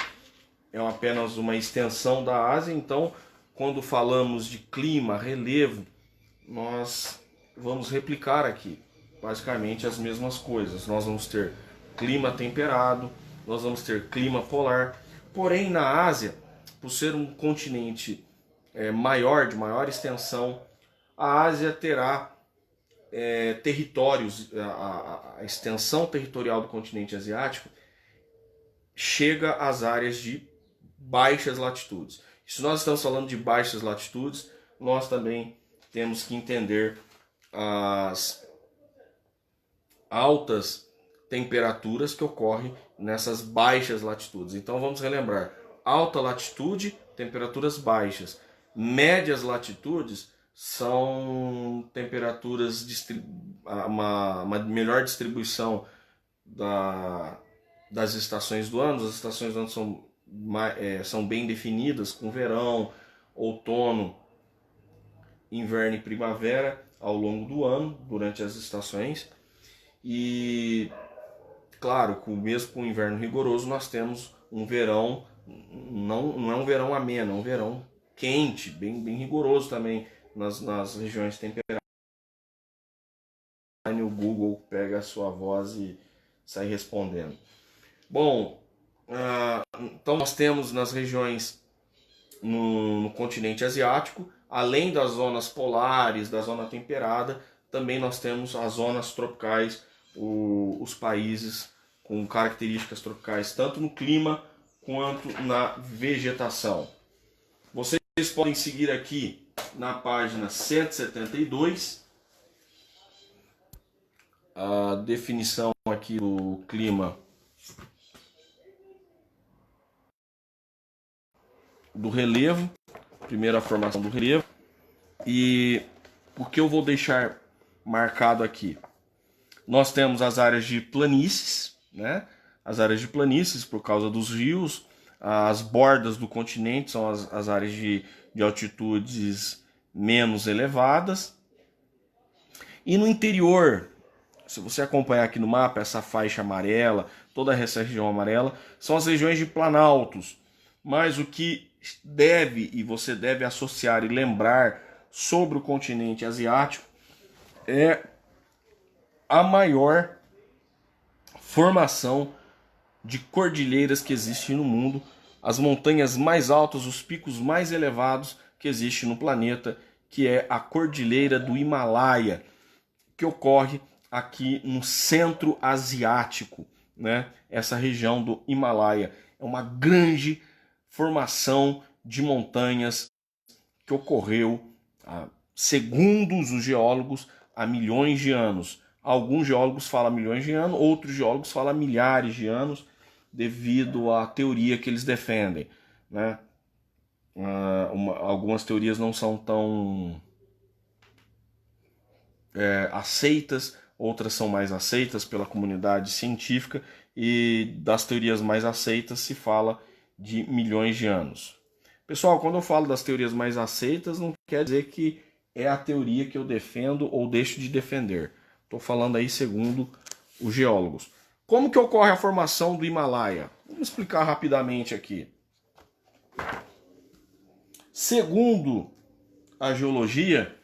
é apenas uma extensão da Ásia, então quando falamos de clima, relevo, nós vamos replicar aqui basicamente as mesmas coisas. Nós vamos ter clima temperado, nós vamos ter clima polar, porém na Ásia, por ser um continente maior, de maior extensão, a Ásia terá territórios, a extensão territorial do continente asiático chega às áreas de baixas latitudes. Se nós estamos falando de baixas latitudes, nós também temos que entender as altas temperaturas que ocorrem nessas baixas latitudes. Então vamos relembrar: alta latitude, temperaturas baixas. Médias latitudes são temperaturas, uma melhor distribuição das estações do ano. As estações do ano são bem definidas, com verão, outono, inverno e primavera ao longo do ano, durante as estações. E claro, mesmo com o inverno rigoroso, nós temos um verão, não é um verão ameno, é um verão quente, bem rigoroso também nas regiões temperadas. O Google pega a sua voz e sai respondendo. Bom, então nós temos nas regiões no continente asiático, além das zonas polares, da zona temperada, também nós temos as zonas tropicais, os países com características tropicais, tanto no clima quanto na vegetação. Vocês podem seguir aqui na página 172 a definição aqui do clima do relevo, primeira formação do relevo. E o que eu vou deixar marcado aqui? Nós temos as áreas de planícies, né? As áreas de planícies por causa dos rios, as bordas do continente são as áreas de altitudes menos elevadas. E no interior, se você acompanhar aqui no mapa, essa faixa amarela, toda essa região amarela, são as regiões de planaltos. Mas o que você deve associar e lembrar sobre o continente asiático é a maior formação de cordilheiras que existe no mundo, as montanhas mais altas, os picos mais elevados que existe no planeta, que é a Cordilheira do Himalaia, que ocorre aqui no centro asiático, né? Essa região do Himalaia é uma grande formação de montanhas que ocorreu, segundo os geólogos, há milhões de anos. Alguns geólogos falam milhões de anos, outros geólogos falam milhares de anos, devido à teoria que eles defendem, né? Algumas teorias não são tão aceitas, outras são mais aceitas pela comunidade científica, e das teorias mais aceitas se fala de milhões de anos. Pessoal, quando eu falo das teorias mais aceitas, não quer dizer que é a teoria que eu defendo ou deixo de defender. Estou falando aí segundo os geólogos. Como que ocorre a formação do Himalaia? Vamos explicar rapidamente aqui. Segundo a geologia,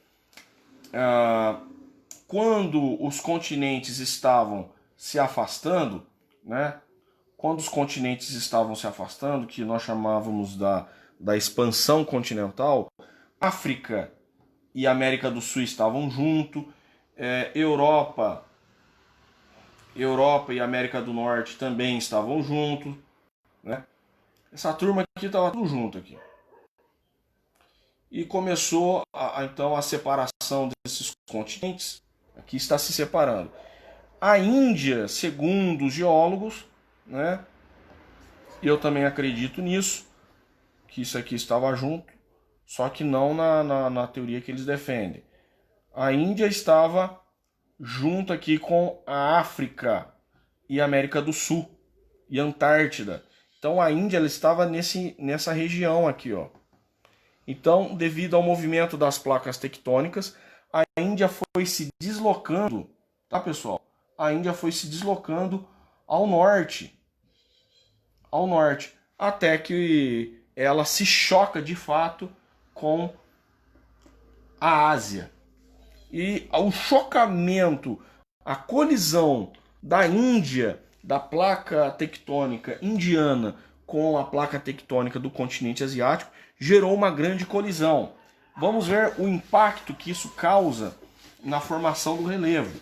quando os continentes estavam se afastando, né? Quando os continentes estavam se afastando, que nós chamávamos da expansão continental, África e América do Sul estavam junto, Europa Europa e América do Norte também estavam juntos, né? Essa turma aqui estava tudo junto aqui. E começou então a separação desses continentes. Aqui está se separando. A Índia, segundo os geólogos, né? E eu também acredito nisso, que isso aqui estava junto, só que não na teoria que eles defendem. A Índia estava junto aqui com a África e a América do Sul e Antártida. Então a Índia ela estava nessa região aqui, ó. Então, devido ao movimento das placas tectônicas, a Índia foi se deslocando, tá, pessoal? A Índia foi se deslocando ao norte, até que ela se choca de fato com a Ásia. E o chocamento, a colisão da Índia, da placa tectônica indiana com a placa tectônica do continente asiático, gerou uma grande colisão. Vamos ver o impacto que isso causa na formação do relevo.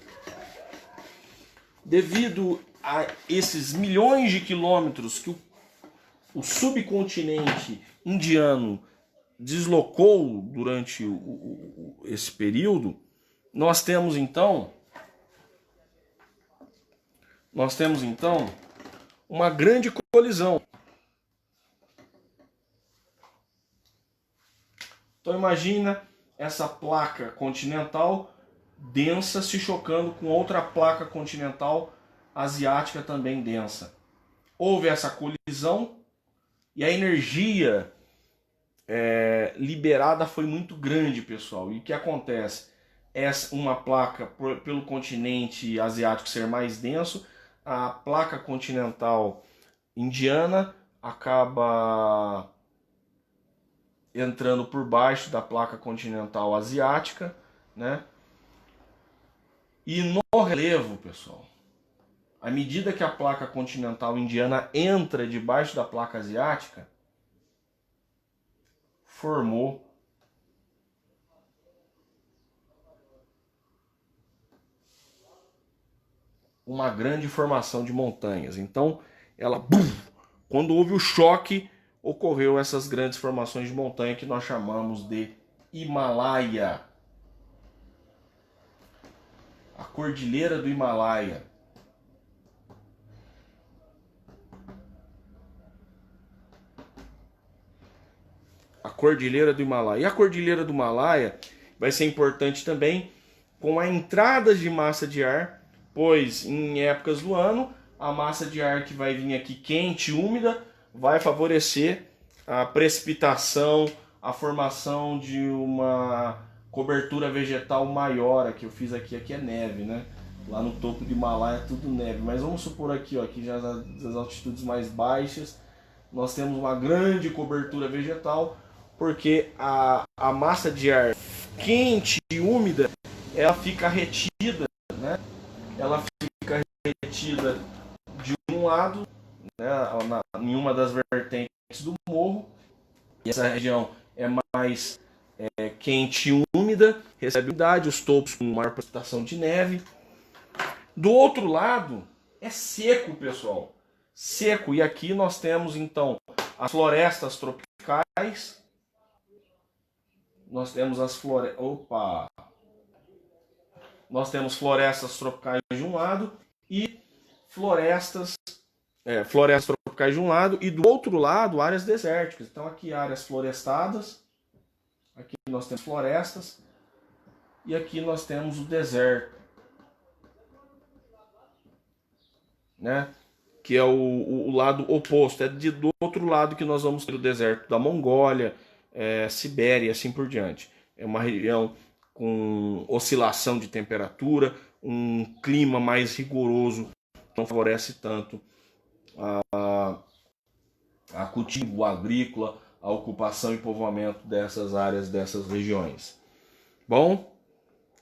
Devido a esses milhões de quilômetros que o subcontinente indiano deslocou durante esse período, nós temos então uma grande colisão. Então imagina essa placa continental densa se chocando com outra placa continental asiática também densa. Houve essa colisão e a energia liberada foi muito grande, pessoal. E o que acontece? Uma placa, pelo continente asiático ser mais denso, a placa continental indiana acaba entrando por baixo da placa continental asiática, né? E no relevo, pessoal, à medida que a placa continental indiana entra debaixo da placa asiática, formou uma grande formação de montanhas. Então, quando houve o choque, ocorreu essas grandes formações de montanha que nós chamamos de Himalaia. A Cordilheira do Himalaia. A Cordilheira do Himalaia. E a Cordilheira do Himalaia vai ser importante também com a entrada de massa de ar, pois em épocas do ano, a massa de ar que vai vir aqui quente e úmida vai favorecer a precipitação, a formação de uma cobertura vegetal maior. Aqui eu fiz aqui é neve, né? Lá no topo do Himalaia é tudo neve, mas vamos supor aqui, ó, que já das altitudes mais baixas nós temos uma grande cobertura vegetal, porque a massa de ar quente e úmida ela fica retida, né? Ela fica retida de um lado, né, em uma das vertentes do morro, e essa região é mais quente e úmida, recebe umidade, os topos com maior precipitação de neve. Do outro lado é seco, pessoal, seco, e aqui nós temos então as florestas tropicais, nós temos nós temos florestas tropicais de um lado e florestas tropicais de um lado, e do outro lado áreas desérticas. Então aqui áreas florestadas, aqui nós temos florestas e aqui nós temos o deserto, né? Que é o lado oposto, é do outro lado que nós vamos ter o deserto da Mongólia, Sibéria e assim por diante. É uma região com oscilação de temperatura, um clima mais rigoroso, não favorece tanto a cultivo agrícola, a ocupação e povoamento dessas áreas, dessas regiões. Bom,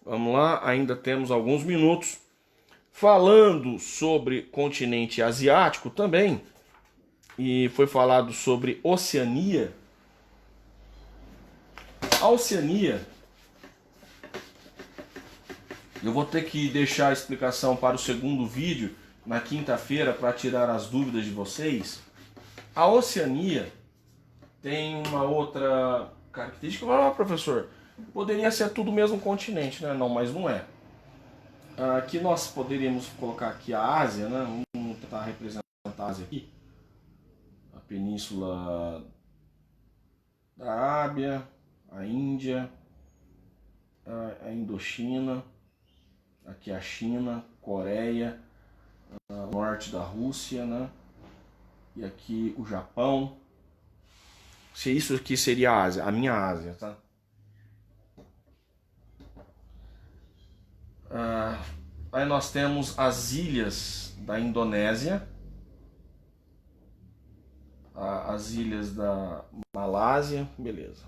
vamos lá, ainda temos alguns minutos. Falando sobre continente asiático também, e foi falado sobre Oceania. A Oceania Eu vou ter que deixar a explicação para o segundo vídeo, na quinta-feira, para tirar as dúvidas de vocês. A Oceania tem uma outra característica. Ah, professor, poderia ser tudo o mesmo continente, né? Não, mas não é. Aqui nós poderíamos colocar aqui a Ásia, né? Vamos tentar representar a Ásia aqui. A Península da Arábia, a Índia, a Indochina, aqui a China, Coreia, o norte da Rússia, né? E aqui o Japão. Se isso aqui seria a Ásia, a minha Ásia, tá? Aí nós temos as ilhas da Indonésia, as ilhas da Malásia, beleza.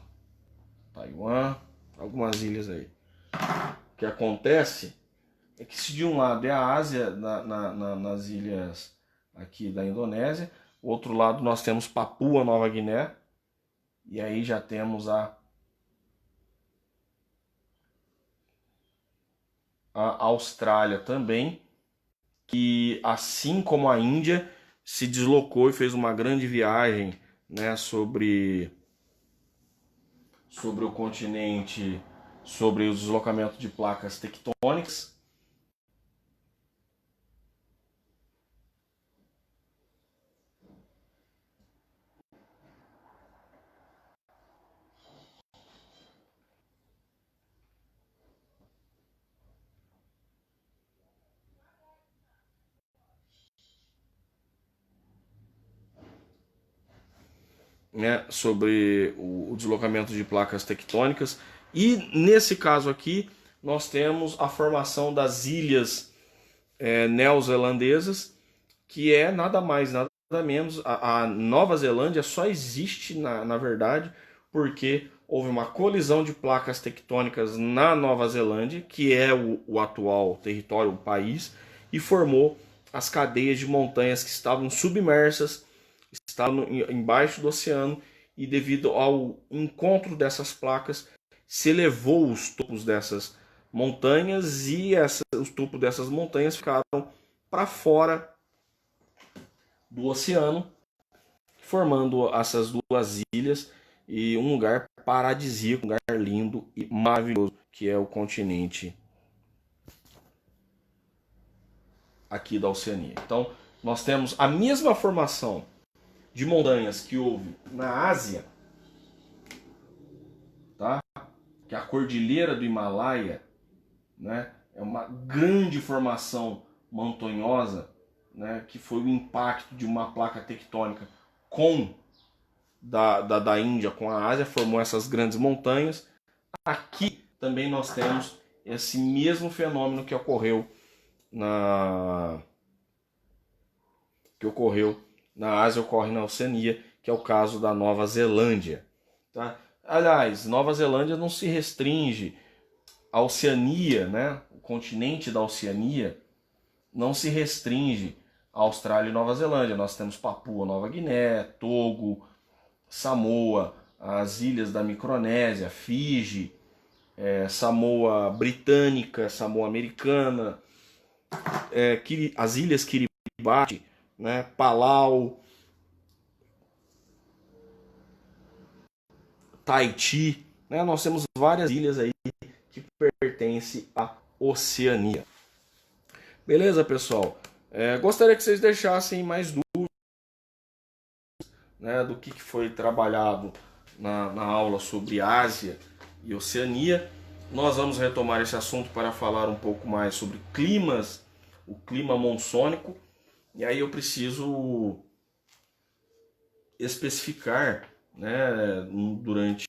Taiwan, algumas ilhas aí. O que acontece é que se de um lado é a Ásia, nas ilhas aqui da Indonésia, o outro lado nós temos Papua Nova Guiné, e aí já temos a Austrália também, que assim como a Índia se deslocou e fez uma grande viagem, né, sobre o continente, sobre o deslocamento de placas tectônicas. Né, sobre o deslocamento de placas tectônicas, e nesse caso aqui nós temos a formação das ilhas neozelandesas, que é nada mais, nada menos, a Nova Zelândia só existe na verdade porque houve uma colisão de placas tectônicas na Nova Zelândia, que é o atual território, o país, e formou as cadeias de montanhas que estavam submersas, estavam embaixo do oceano, e devido ao encontro dessas placas se elevou os topos dessas montanhas, e os topos dessas montanhas ficaram para fora do oceano, formando essas duas ilhas e um lugar paradisíaco, um lugar lindo e maravilhoso, que é o continente aqui da Oceania. Então, nós temos a mesma formação de montanhas que houve na Ásia, tá? Que é a Cordilheira do Himalaia, né? É uma grande formação montanhosa, né? Que foi o impacto de uma placa tectônica com da Índia com a Ásia, formou essas grandes montanhas. Aqui também nós temos esse mesmo fenômeno que ocorreu na Ásia, ocorre na Oceania, que é o caso da Nova Zelândia. Tá? Aliás, Nova Zelândia não se restringe à Oceania, né? O continente da Oceania não se restringe à Austrália e Nova Zelândia. Nós temos Papua Nova Guiné, Togo, Samoa, as ilhas da Micronésia, Fiji, Samoa Britânica, Samoa Americana, as ilhas Kiribati, né, Palau, Tahiti, né, nós temos várias ilhas aí que pertencem à Oceania. Beleza, pessoal? Gostaria que vocês deixassem mais dúvidas, né, do que foi trabalhado na aula sobre Ásia e Oceania. Nós vamos retomar esse assunto para falar um pouco mais sobre climas, o clima monsônico, e aí eu preciso especificar, né, durante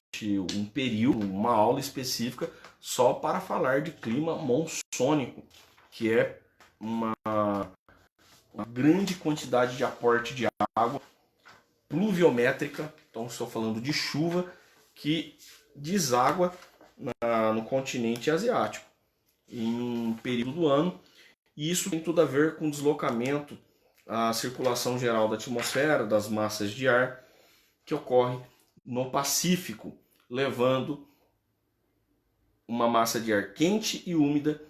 um período, uma aula específica só para falar de clima monsônico, que é uma grande quantidade de aporte de água pluviométrica, então estou falando de chuva, que deságua no continente asiático em um período do ano, e isso tem tudo a ver com o deslocamento, a circulação geral da atmosfera, das massas de ar, que ocorre no Pacífico, levando uma massa de ar quente e úmida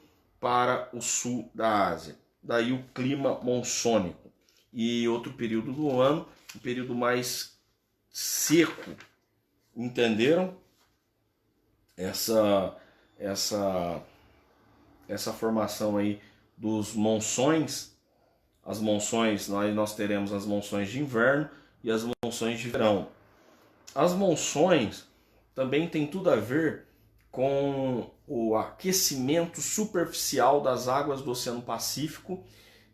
para o sul da Ásia. Daí o clima monsônico. E outro período do ano, um período mais seco. Entenderam? Essa formação aí dos monções. As monções, nós teremos as monções de inverno e as monções de verão. As monções também tem tudo a ver com o aquecimento superficial das águas do Oceano Pacífico,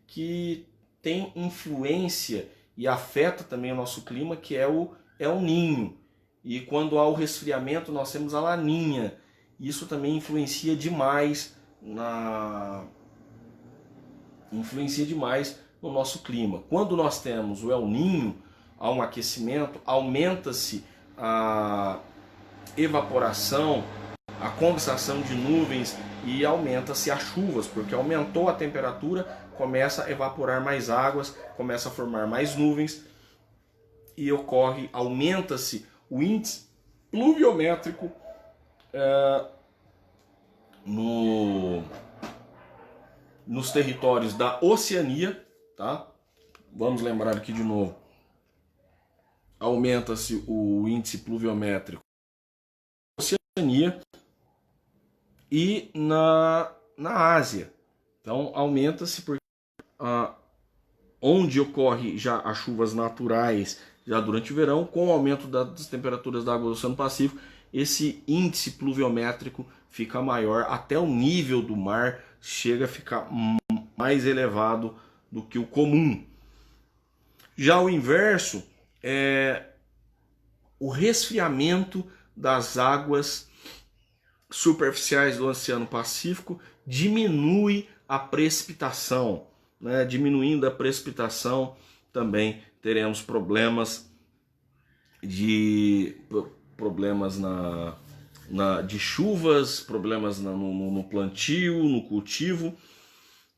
que tem influência e afeta também o nosso clima, que é o El Ninho. E quando há o resfriamento, nós temos a Laninha. Isso também influencia demais no nosso clima. Quando nós temos o El Ninho, há um aquecimento, aumenta-se a evaporação, a condensação de nuvens e aumenta-se as chuvas, porque aumentou a temperatura, começa a evaporar mais águas, começa a formar mais nuvens e aumenta-se o índice pluviométrico nos territórios da Oceania, tá? Vamos lembrar aqui de novo. Aumenta-se o índice pluviométrico na Oceania e na Ásia. Então aumenta-se porque onde ocorre já as chuvas naturais já durante o verão, com o aumento das temperaturas da água do Oceano Pacífico, esse índice pluviométrico fica maior, até o nível do mar chega a ficar mais elevado do que o comum. Já o inverso é o resfriamento das águas superficiais do Oceano Pacífico, diminui a precipitação, né? Diminuindo a precipitação, também teremos problemas de chuvas, problemas no plantio, no cultivo,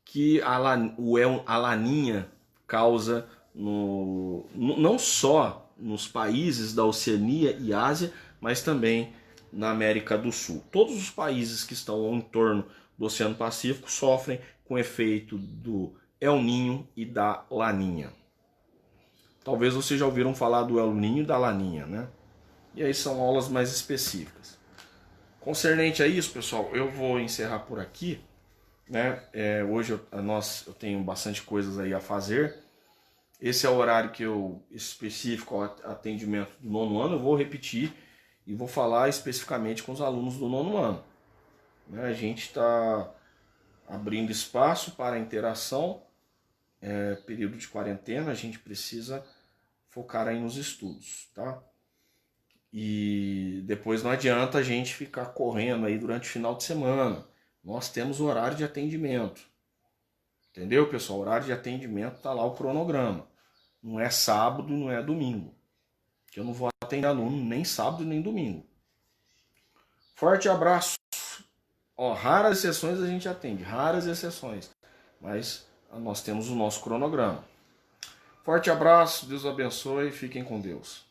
que a Laninha causa não só nos países da Oceania e Ásia, mas também na América do Sul. Todos os países que estão ao entorno do Oceano Pacífico sofrem com o efeito do El Ninho e da Laninha. Talvez vocês já ouviram falar do El Ninho e da Laninha, né? E aí são aulas mais específicas. Concernente a isso, pessoal, eu vou encerrar por aqui, né? Hoje eu tenho bastante coisas aí a fazer. Esse é o horário específico ao atendimento do 9º ano. Eu vou repetir e vou falar especificamente com os alunos do 9º ano. A gente está abrindo espaço para a interação. Período de quarentena, a gente precisa focar aí nos estudos, tá? E depois não adianta a gente ficar correndo aí durante o final de semana. Nós temos o horário de atendimento. Entendeu, pessoal? O horário de atendimento tá lá o cronograma. Não é sábado, não é domingo. Que eu não vou atender aluno nem sábado nem domingo. Forte abraço. Raras exceções a gente atende, raras exceções. Mas nós temos o nosso cronograma. Forte abraço, Deus abençoe, fiquem com Deus.